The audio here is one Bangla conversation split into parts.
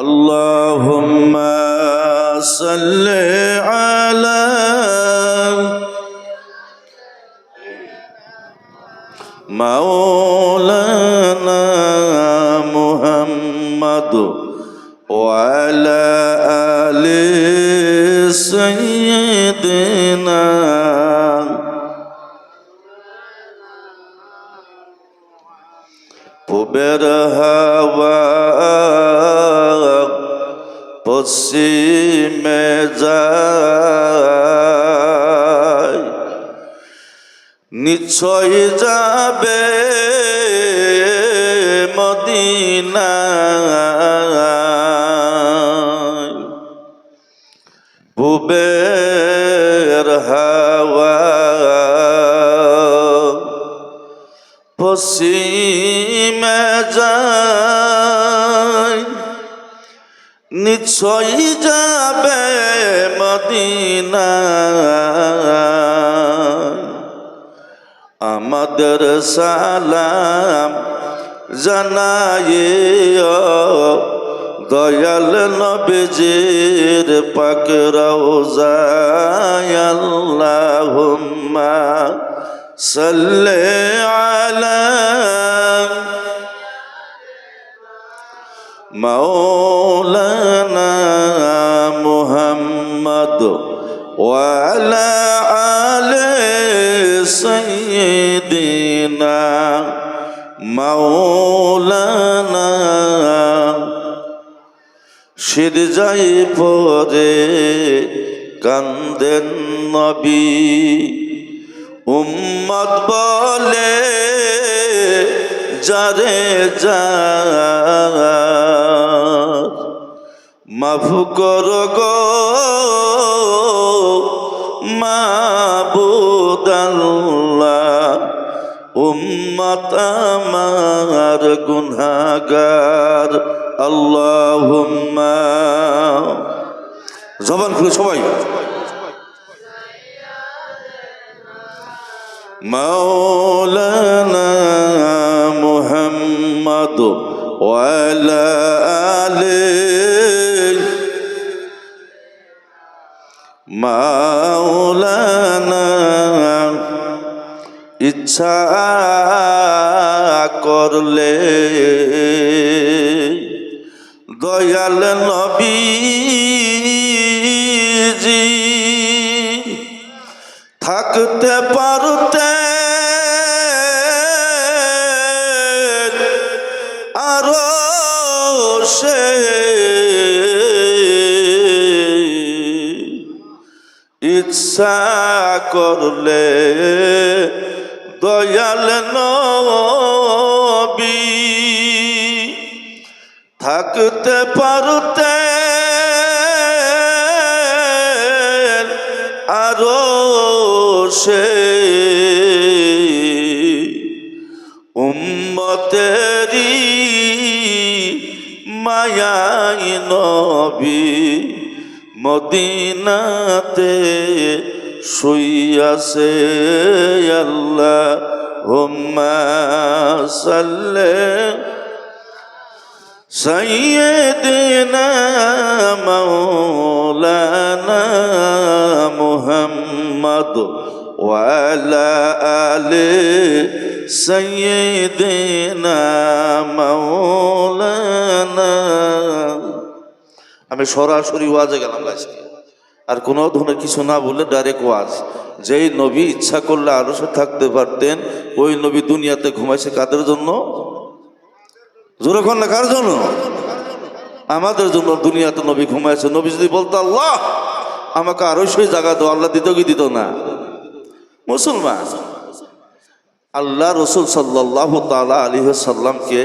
اللهم صل على مولانا محمد وعلى آل سيدنا পূবের হাওয়া পশ্চিমে যায়, নিশ্চয় যাবে মদিনায়। পূবের হাওয়া পশ্চিমে যায়, নিশ্চয় যাবে মদিনায়। আমাদের সালাম জানাইও দয়াল নবীজির পাক রওজায়। আল্লাহুম্মা সাল্লি আলা মাওলানা মুহাম্মদ ওয়া আলা আলি সাইয়্যিদিনা মাওলানা। সিরজাই পরে কান্দেন নবী, উম্মত বলে যারে যা মাফ করো গো মাবুদ আল্লাহ, উম্মত আমার গুনাহগার। আল্লাহুম্মা, জবান খুলে সবাই, মাওলানা মুহাম্মদ ওয়া আলা আলি মাওলানা। ইচ্ছা করলে দয়াল নবীজি থাকতে পারতে আরো সে, ইচ্ছা করলে দয়াল নবী থাকতে পারতে আরো সে, উম্মতেরি মায়াই নবী মদিনাতে শুইয়াছে। আল্লাহুম্মা সাল্লি সাইয়্যিদিনা মাওলানা মুহাম্মদ ওয়া আলা আলি সাইয়্যিদিনা মাওলানা। আমি সরাসরি ওয়াজে গেলাম আজকে, আর কোনো ধরনের কিছু না বলে ডাইরেক্ট ওয়াজ। যেই নবী ইচ্ছা করলে আরো সে থাকতে পারতেন, ওই নবী দুনিয়াতে ঘুমাইছে কাদের জন্য? জোরে কোন না, কার জন্য? আমাদের জন্য দুনিয়াতে নবী ঘুমাইছে। নবী যদি বলতো আল্লাহ আমাকে আরো সেই জায়গা দাও, আল্লাহ দিত কি দিত না? মুসলমান, আল্লাহ রসুল সাল্লাল্লাহু তাআলা আলাইহি ওয়াসাল্লামকে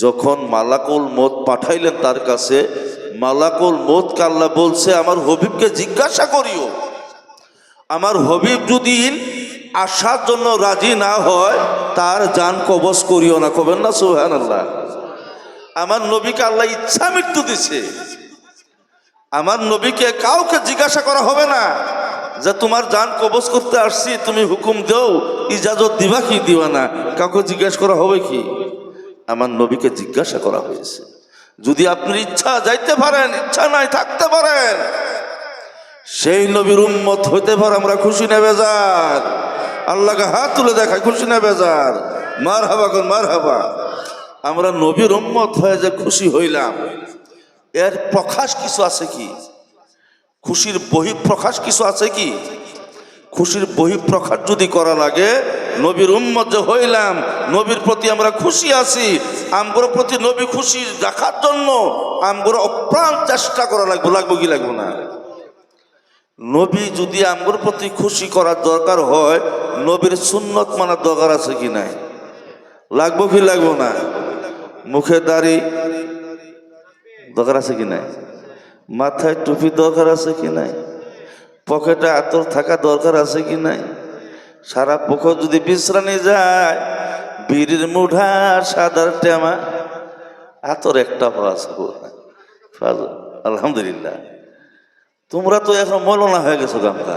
যখন মালাকুল মউত পাঠাইলেন তার কাছে, মালাকুল মউতকে আল্লাহ বলছে আমার হবিবকে জিজ্ঞাসা করিও, আমার হবিব যদি আসার জন্য রাজি না হয় তার জান কবজ করিও না। কবেন না সুবহানাল্লাহ। আমার নবীকে আল্লাহ ইচ্ছা মৃত্যু দিছে। আমার নবীকে কাউকে জিজ্ঞাসা করা হবে না যে তোমার জান কবজ করতে আসছি, তুমি হুকুম দেও, ইজাজত দিবা কি দিবা না, কাউকে জিজ্ঞাসা করা হবে কি? আমার নবীকে জিজ্ঞাসা করা হয়েছে। যদি আপনার ইচ্ছা যাইতে পারেন, ইচ্ছা নাই থাকতে পারেন, সেই নবীর উম্মত হইতে পারে, আমরা খুশি না বেজার? আল্লাহকে হাত তুলে দেখায়, খুশি না বেজার? মার হাবা কোন মার হাবা। আমরা নবীর উম্মত হয়ে যে খুশি হইলাম, এর প্রকাশ কিছু আছে কি? খুশির বহিঃপ্রকাশ কিছু আছে কি? খুশির বহিঃপ্রকাশ যদি করা লাগে, নবীর উম্মত যে হইলাম, নবীর প্রতি আমরা খুশি আছি, আমগোর প্রতি নবী খুশি রাখার জন্য আমগোর অপ্রাণ চেষ্টা করা লাগবো কি লাগবো না? নবী যদি আমগোর প্রতি খুশি করার দরকার হয়, নবীর সুন্নত মানার দরকার আছে কি নাই? লাগবো কি লাগবো না? মুখে দাড়ি দরকার আছে কি নাই? মাথায় টুপি দরকার আছে কি নাই? পকেটে আতর থাকা দরকার আছে কি নাই? সারা পক্ষ যদি বিশ্রানি যায়, বিড়ির মুঠা সাদার টেমা, আতর একটা আছে। আলহামদুলিল্লাহ, তোমরা তো এখন মৌলানা হয়ে গেছো গামকা।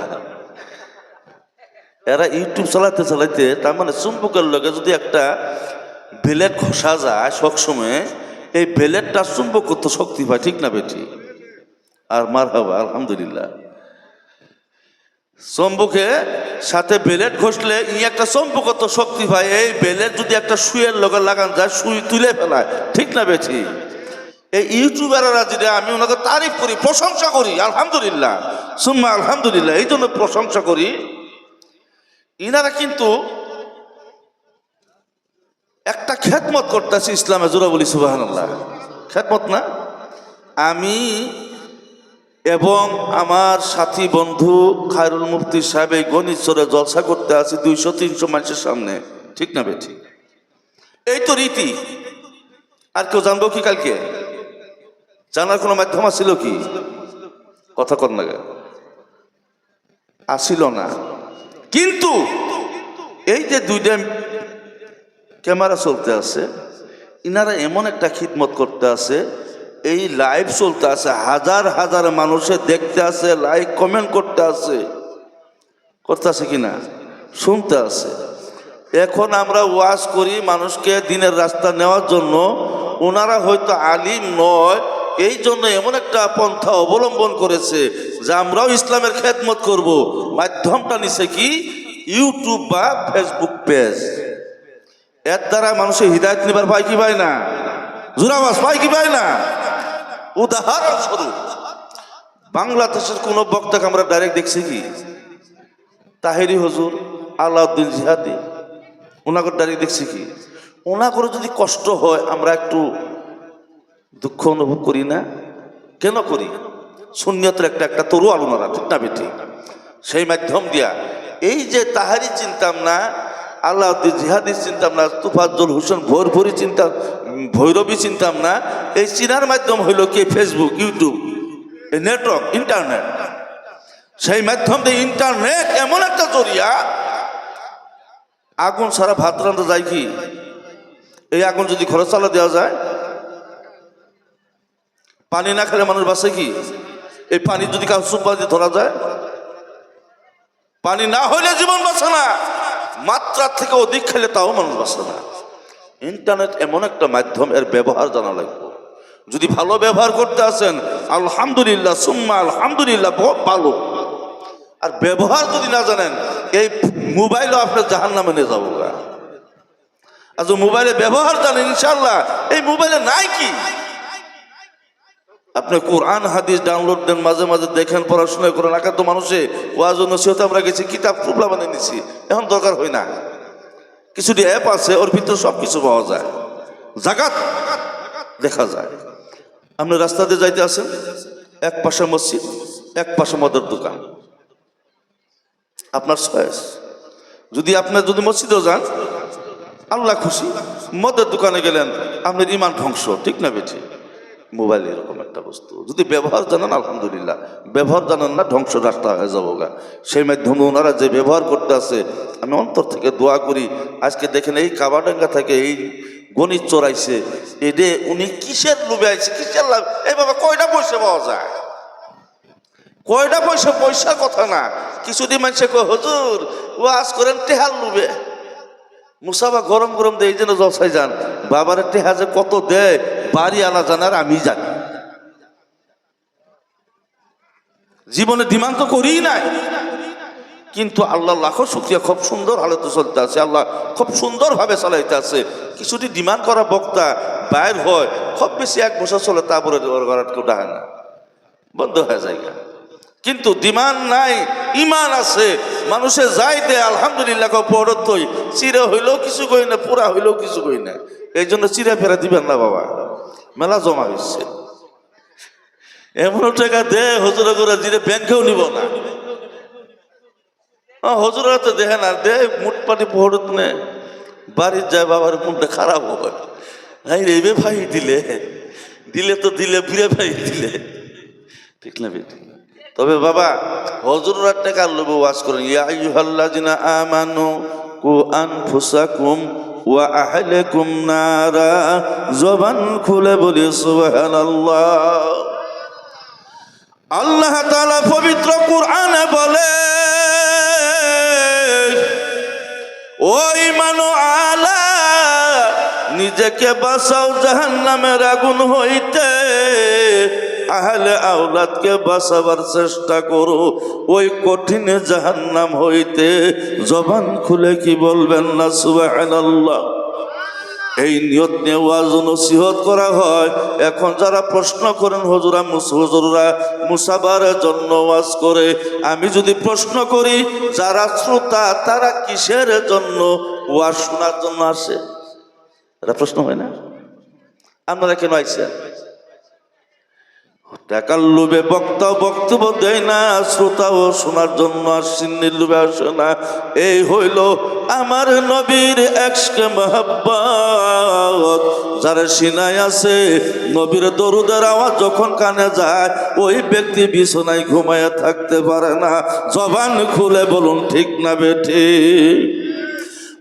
এরা ইউটিউব চালাতে চালাইতে, তার মানে চুম্বকের লগে যদি একটা বেলেট ঘষা যায় সবসময়, এই বেলেটটা চুম্বক করতে শক্তি পায়, ঠিক না বেটি? আর মার হাবা, আলহামদুলিল্লাহ। চম্বুকে সাথে বেলেট ঘষলে ই একটা চম্বুকত শক্তি পায়। এই বেলেট যদি একটা সুইয়ের লগে লাগান যায়, সুই তুলে ফেলায়, ঠিক না বেঠি? এই ইউটিউবাররা যেটা, আমি ওনাকে তারিফ করি, প্রশংসা করি, আলহামদুলিল্লাহ সুম্মা আলহামদুলিল্লাহ, এই জন্য প্রশংসা করি। ইনারা কিন্তু একটা খেদমত করতেছে ইসলামে, জোরা বলি সুবহানাল্লাহ। খেদমত না? আমি এবং আমার সাথী বন্ধু খায়রুল মুফতি সাহেব এই গণিতচরে জলসা করতে আছি 200-300 মানুষের সামনে, ঠিক না বেঠি? এই তো রীতি। আর কেউ জানবো কি কালকে? জানার কোনো মাধ্যম আসিল কি? কথা কর না, আসিল না। কিন্তু এই যে দুইটা ক্যামেরা চলতে আছে, ইনারা এমন একটা খিদমত করতে আছে, এই লাইভ চলতে আছে, হাজার হাজার মানুষে দেখতে আছে, লাইক কমেন্ট করতে আছে কিনা, শুনতে আছে। এখন আমরা ওয়াজ করি মানুষকে দিনের রাস্তা নেওয়ার জন্য, ওনারা হয়তো আলিম নয়, এই জন্য এমন একটা পন্থা অবলম্বন করেছে যে আমরাও ইসলামের খেদমত করব। মাধ্যমটা নিছে কি? ইউটিউব বা ফেসবুক পেজ। এর দ্বারা মানুষের হৃদায়ত নিবার পায় কি পায় না? জোরাবাস পায় কি পায় না? উদাহরণস্বরূপ বাংলাদেশের কোন বক্তাকে আমরা ডাইরেক্ট দেখছি কি? তাহেরি হুজুর, আলাউদ্দিন জিহাদি, ওনাকে ডাইরেক্ট দেখছি কি? ওনাকে যদি কষ্ট হয়, আমরা একটু দুঃখ অনুভব করি না? কেন করি? সুন্নিয়তের একটা তরু আলোনারা, ঠিক না বেটি? সেই মাধ্যম দিয়া এই যে তাহারি চিনতাম না, আলাউদ্দিন জিহাদি চিনতাম না, তুফাজ্জল হোসেন ভোরভরি চিন্তাম, ভৈরবী চিনতাম না। এই চিনার মাধ্যম হইল কি? Facebook, YouTube, network, internet. সেই মাধ্যম দিয়ে ইন্টারনেট এমন একটা জরিয়া, আগুন সারা ভাত রান্না যায় কি? এই আগুন যদি খরচ চালা দেওয়া যায়, পানি না খেলে মানুষ বাঁচে কি? এই পানি যদি কাউ সুপ দিয়ে ধরা যায়, পানি না হইলে জীবন বাঁচে না, মাত্রার থেকে অধিক খেলে তাও মানুষ বাঁচে না। ইন্টারনেট এমন একটা মাধ্যম, এর ব্যবহার জানা লাগবে। যদি ভালো ব্যবহার করতে আসেন, আলহামদুলিল্লাহ সুম্মা আলহামদুলিল্লাহ, বহুত ভালো। আর ব্যবহার যদি না জানেন, এই মোবাইলও আপনার জাহান্নামে নিয়ে যাবো। আর মোবাইলে ব্যবহার জানেন, ইনশাল্লাহ এই মোবাইলে নাই কি? আপনি কোরআন হাদিস ডাউনলোড দেন, মাঝে মাঝে দেখেন, পড়াশোনা করেন। আগে তো মানুষে ওয়াজ নসিহত আমরা গেছি, কিতাব টুবলা বানিয়ে নিছি, এখন দরকার হয় না। কিছুটি অ্যাপ আছে, ওর ভিতরে সব কিছু পাওয়া যায়, জাকাত দেখা যায়। আপনি রাস্তা দিয়ে যাইতে আসেন, এক পাশে মসজিদ, এক পাশে মদের দোকান, আপনার চয়েস। যদি মসজিদেও যান, আল্লাহ খুশি। মদের দোকানে গেলেন, আপনার ইমান ধ্বংস, ঠিক না বেঠি? মোবাইল এরকম একটা বস্তু, যদি ব্যবহার জানেন আলহামদুলিল্লাহ, ব্যবহার জানেন না, ধ্বংস রাস্তা হয়ে যাবো গা। সেই মাধ্যমে ওনারা যে ব্যবহার করতে আছে, আমি অন্তর থেকে দোয়া করি। আজকে দেখেন এই কাবাডাঙ্গা থেকে এই গণিত চড়াইছে, এডে উনি কিসের লোভে আইছে, কিসের লাভ? এই বাবা কয়টা পয়সা পাওয়া যায়? কয়টা পয়সা? পয়সার কথা না। কিছুদিন মানুষে কয় হুজুর ওয়াজ করেন টেহার লোভে, মুসাফা গরম গরম দেয়, এই জন্য জলসাই যান। বাবার টেহা যে কত দেয় বাড়ি আলা জানার আমি জানি। জীবনে ডিমান্ড তো করিই নাই, কিন্তু আল্লাহ লাখো শুকরিয়া, খুব সুন্দর হালতে চলতে আছে, আল্লাহ খুব সুন্দর ভাবে চালাইতে আছে। কিছুটি ডিমান্ড করা বক্তা বাইর হয়, খুব বেশি 1 বছর চলে, তারপরে কেউ ডাকে না, বন্ধ হয়ে যায়। কিন্তু ডিমান্ড নাই, ইমান আছে, মানুষে যাই দে আলহামদুলিল্লাহ পড়তই, চিরে হইলেও কিছু কই না, পুরা হইলেও কিছু কই না। এই জন্য চিরা ফেরা দিবেন না বাবা, মেলা জমা হচ্ছে। এমন টাকা দে হুজুরে করে জিরে ব্যাংকেও নিব না, হুজুরা তো দেখেন আর দে মুটপাটি পড়ত নে, বাড়ির যায় বাবার মনটা খারাপ হয়, হাই রে ভাই দিলে দিলে তো দিলে ফিরে ভাই দিলে, ঠিক না বেটি? তবে বাবা হুজুররা টাকা লোভ ওয়াজ করেন, ইয়া আইয়ুহাল্লাযিনা আমানু কু আনফুসাকুম ওয়া আহলিকুম নারা, জবান খুলে বলি সুবহানাল্লাহ। আল্লাহ তাআলা পবিত্র কুরআনে বলে, ও ঈমান আলা, নিজেকে বাঁচাও জাহান্নামের আগুন হইতে, আহলে আওলাদকে বাঁচাবার চেষ্টা করো ওই কঠিন জাহান্নাম হইতে। জবান খুলে কি বলবেন না সুবহানাল্লাহ? এই নিয়ত নিয়ে ওয়াজ নসিহত করা হয়। এখন যারা প্রশ্ন করেন হুজুরা মুসাবার জন্য ওয়াজ করে, আমি যদি প্রশ্ন করি যারা শ্রোতা তারা কিসের জন্য ওয়াজ শোনার জন্য আসে? এটা প্রশ্ন হয় না? আপনারা কেন আইছেন? টাকার লোভে বক্তা বক্তব্য দেয় না, শ্রোতাও শোনার জন্য আসেন, লোভে আসে না। এই হইল আমার নবীর একশকে মহব্বত, যারা সিনায় আছে নবীর দরুদের আওয়াজ যখন কানে যায় ওই ব্যক্তি বিছানায় ঘুমায় থাকতে পারে না। জবান খুলে বলুন ঠিক না বেঠি?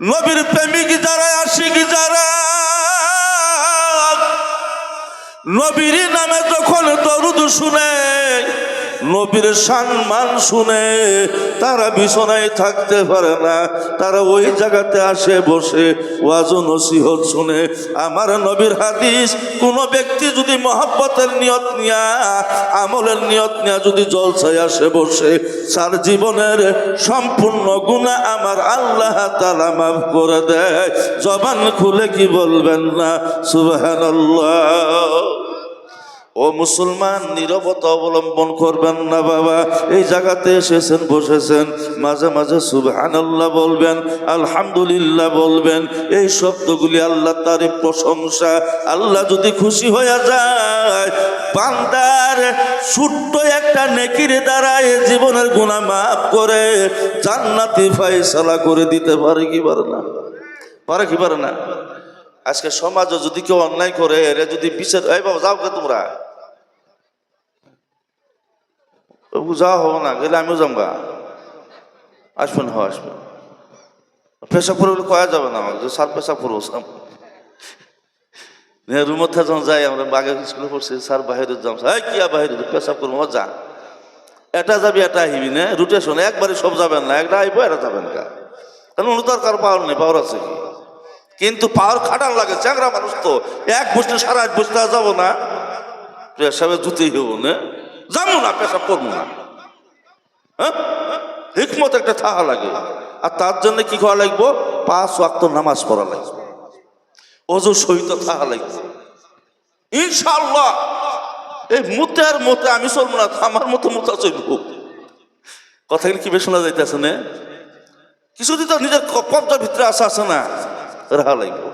নবীর প্রেমিক যারা, আশিক যারা, নবীর নামে যখন দরুদ শুনে, নবীর সম্মান শুনে, তারা বিছানায় থাকতে পারে না, তারা ওই জায়গাতে আসে বসে ওয়াজ নসিহত শুনে। আমার নবীর হাদিস, কোন ব্যক্তি যদি মহব্বতের নিয়ত নিয়া, আমলের নিয়ত নিয়া যদি জলসায় আসে বসে, তার জীবনের সম্পূর্ণ গুনাহ আমার আল্লাহ তাআলা মাফ করে দেয়। জবান খুলে কি বলবেন না সুবহানাল্লাহ? ও মুসলমান, নীরবতা অবলম্বন করবেন না বাবা। এই জায়গাতে এসেছেন, বসেছেন, মাঝে মাঝে সুবহানাল্লাহ বলবেন, আলহামদুলিল্লাহ বলবেন। এই শব্দগুলি আল্লাহ তারই প্রশংসা। আল্লাহ যদি খুশি হয়ে যায়, বান্দার ছোট্ট একটা নেকির দ্বারা জীবনের গুনাহ মাফ করে জান্নাতি ফয়সালা করে দিতে পারে কি পারে না? পারে কি পারে না? আজকে সমাজে যদি কেউ অন্যায় করে, এরা যদি বিচার, এই বাবা যাও কে তোমরা, যাওয়া হবো না, গেলে আমিও যাবো, আসবেন, হ্যাঁ আসবেন। পেশাব করে কয়া যাবে না আমাকে, স্যার পেশাব করবো। রুমের থেকে যখন যাই আমরা, বাঘে স্কুলে পড়ছি, স্যার বাহিরে যাম, এই কি বাহিরে পেশাব করবো, যা এটা যাবি এটা আহিবি না, রুটেশন একবারে সব যাবেন না, একটা আইবো এটা যাবেন কা, কারণ ওর তো আর কারো পাওয়ার নেই, পাওয়ার আছে কি? কিন্তু পাওয়ার খাটার লাগে, চ্যাংরা মানুষ তো, এক বসলে সারা এক বসতে যাবো না, পেশাবে জুতেই হবো না, যাবো না, পেশাব করবো না। হ্যাঁ, হিকমত একটা থাকা লাগে। আর তার জন্য কি করা লাগবো? 5 ওয়াক্ত নামাজ পড়া লাগবে, ওযু সহিত থাকা লাগবে ইনশাআল্লাহ। এই মুতের মতে আমি চলবো না, আমার মতো মুতা চলবো। কথা কি বেশ শোনা যাইতেছে না? কিছুদিন তো নিজের কবজার ভিতরে আসা আছে না, রাহা লাগবে।